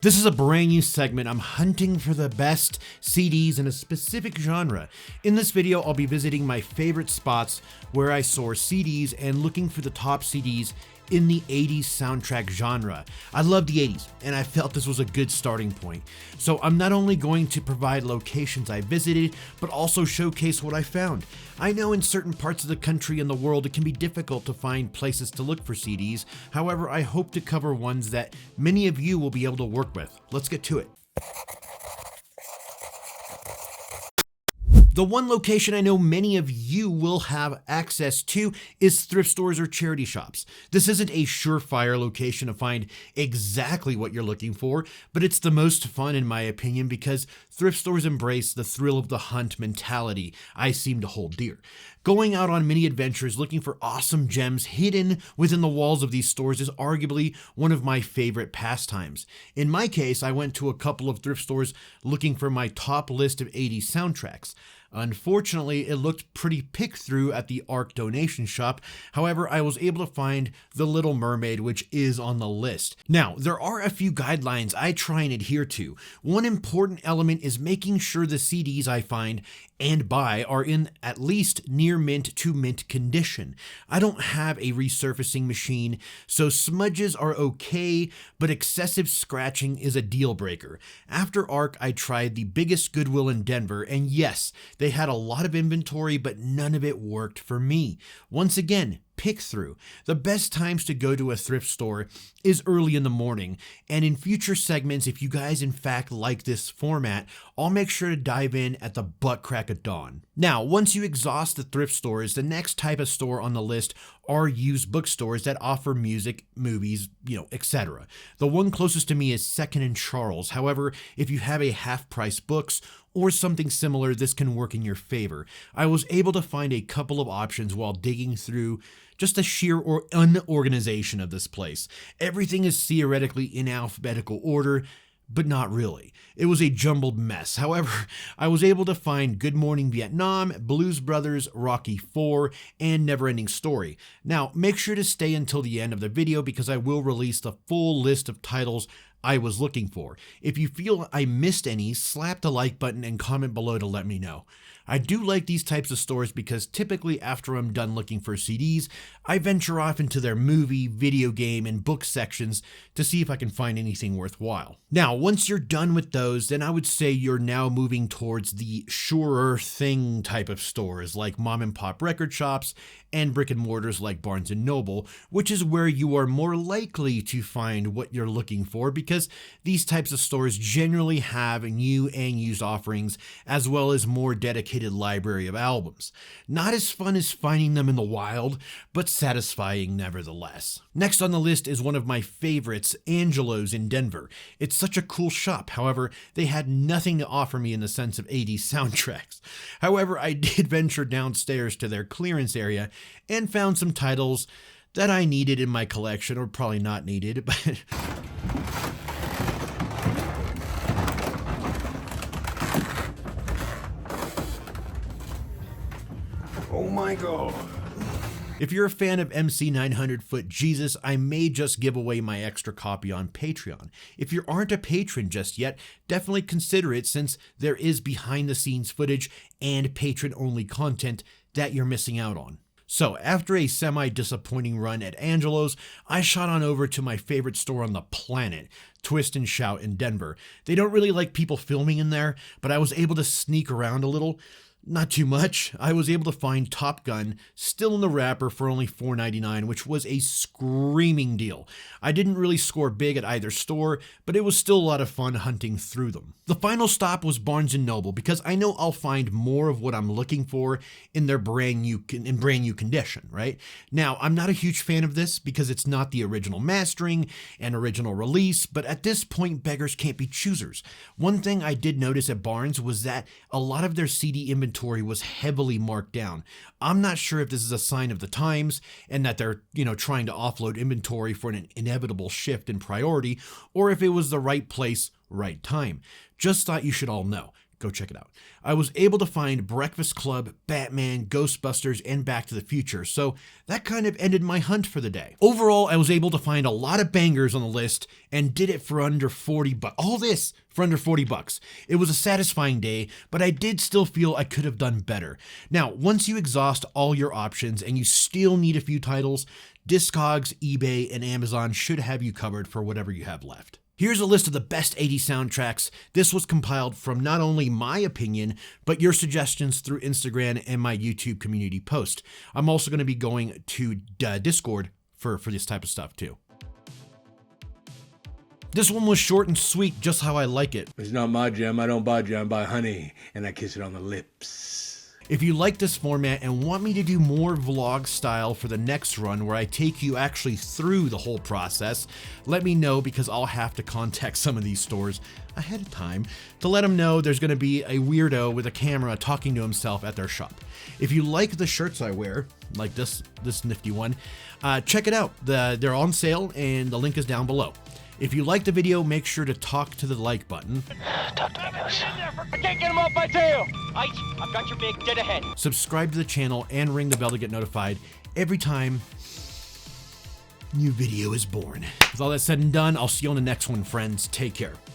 This is a brand new segment. I'm hunting for the best CDs in a specific genre. In this video, I'll be visiting my favorite spots where I source CDs and looking for the top CDs in the 80s soundtrack genre. I love the 80s, and I felt this was a good starting point. So I'm not only going to provide locations I visited, but also showcase what I found. I know in certain parts of the country and the world it can be difficult to find places to look for CDs. However, I hope to cover ones that many of you will be able to work with. Let's get to it. The one location I know many of you will have access to is thrift stores or charity shops. This isn't a surefire location to find exactly what you're looking for, but it's the most fun in my opinion because thrift stores embrace the thrill of the hunt mentality I seem to hold dear. Going out on many adventures looking for awesome gems hidden within the walls of these stores is arguably one of my favorite pastimes. In my case, I went to a couple of thrift stores looking for my top list of 80s soundtracks. Unfortunately, it looked pretty picked through at the ARC donation shop. However, I was able to find The Little Mermaid, which is on the list. Now, there are a few guidelines I try and adhere to. One important element is making sure the CDs I find and buy are in at least near mint to mint condition. I don't have a resurfacing machine, so smudges are okay, but excessive scratching is a deal breaker. After ARC, I tried the biggest Goodwill in Denver, and yes, they had a lot of inventory, but none of it worked for me. Once again, pick through. The best times to go to a thrift store is early in the morning, and in future segments, if you guys in fact like this format, I'll make sure to dive in at the butt crack of dawn. Now, once you exhaust the thrift stores, the next type of store on the list are used bookstores that offer music, movies, etc. The one closest to me is Second and Charles. However, if you have a half-price books or something similar, this can work in your favor. I was able to find a couple of options while digging through just the sheer unorganization of this place. Everything is theoretically in alphabetical order, but not really. It was a jumbled mess. However, I was able to find Good Morning Vietnam, Blues Brothers, Rocky IV, and Neverending Story. Now, make sure to stay until the end of the video because I will release the full list of titles I was looking for. If you feel I missed any, slap the like button and comment below to let me know. I do like these types of stores because typically after I'm done looking for CDs, I venture off into their movie, video game, and book sections to see if I can find anything worthwhile. Now, once you're done with those, then I would say you're now moving towards the surer thing type of stores like mom and pop record shops and brick and mortars like Barnes & Noble, which is where you are more likely to find what you're looking for because these types of stores generally have new and used offerings as well as more dedicated library of albums. Not as fun as finding them in the wild, but satisfying nevertheless. Next on the list is one of my favorites, Angelo's in Denver. It's such a cool shop. However, they had nothing to offer me in the sense of 80s soundtracks. However, I did venture downstairs to their clearance area and found some titles that I needed in my collection, or probably not needed, but oh my god. If you're a fan of MC 900 Foot Jesus, I may just give away my extra copy on Patreon. If you aren't a patron just yet, definitely consider it since there is behind the scenes footage and patron only content that you're missing out on. So after a semi-disappointing run at Angelo's, I shot on over to my favorite store on the planet, Twist and Shout in Denver. They don't really like people filming in there, but I was able to sneak around a little. Not too much. I was able to find Top Gun still in the wrapper for only $4.99, which was a screaming deal. I didn't really score big at either store, but it was still a lot of fun hunting through them. The final stop was Barnes & Noble because I know I'll find more of what I'm looking for in their brand new condition, right? Now, I'm not a huge fan of this because it's not the original mastering and original release, but at this point, beggars can't be choosers. One thing I did notice at Barnes was that a lot of their CD inventory was heavily marked down. I'm not sure if this is a sign of the times and that they're, trying to offload inventory for an inevitable shift in priority, or if it was the right place, right time. Just thought you should all know. go check it out. I was able to find Breakfast Club, Batman, Ghostbusters, and Back to the Future, so that kind of ended my hunt for the day. Overall, I was able to find a lot of bangers on the list and did it for under 40 bucks. All this for under 40 bucks. It was a satisfying day, but I did still feel I could have done better. Now, once you exhaust all your options and you still need a few titles, Discogs, eBay, and Amazon should have you covered for whatever you have left. Here's a list of the best 80s soundtracks. This was compiled from not only my opinion, but your suggestions through Instagram and my YouTube community post. I'm also going to be going to Discord for this type of stuff too. This one was short and sweet, just how I like it. It's not my jam, I don't buy jam, I buy honey, and I kiss it on the lips. If you like this format and want me to do more vlog style for the next run where I take you actually through the whole process, let me know, because I'll have to contact some of these stores ahead of time to let them know there's going to be a weirdo with a camera talking to himself at their shop. If you like the shirts I wear, like this nifty one, check it out. They're on sale and the link is down below. If you like the video, make sure to talk to the like button. Talk to me, Goose. I can't get him off my tail! Ike, I've got your big dead ahead. Subscribe to the channel and ring the bell to get notified every time new video is born. With all that said and done, I'll see you on the next one, friends. Take care.